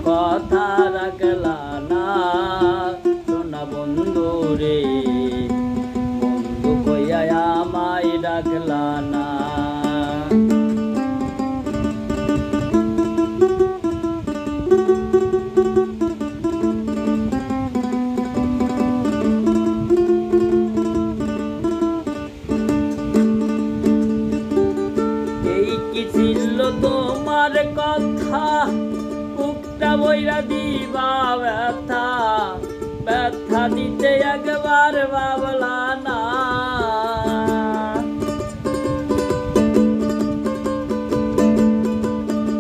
কথা রাখলা না সোনা বন্ধু রে, বন্ধু কইয়া আমায় ডাকলা না। এই কি ছিল তোমার কথা, বুকটা বইরা দিবা ব্যথা, ব্যথা দিতে একবার ভাবলা না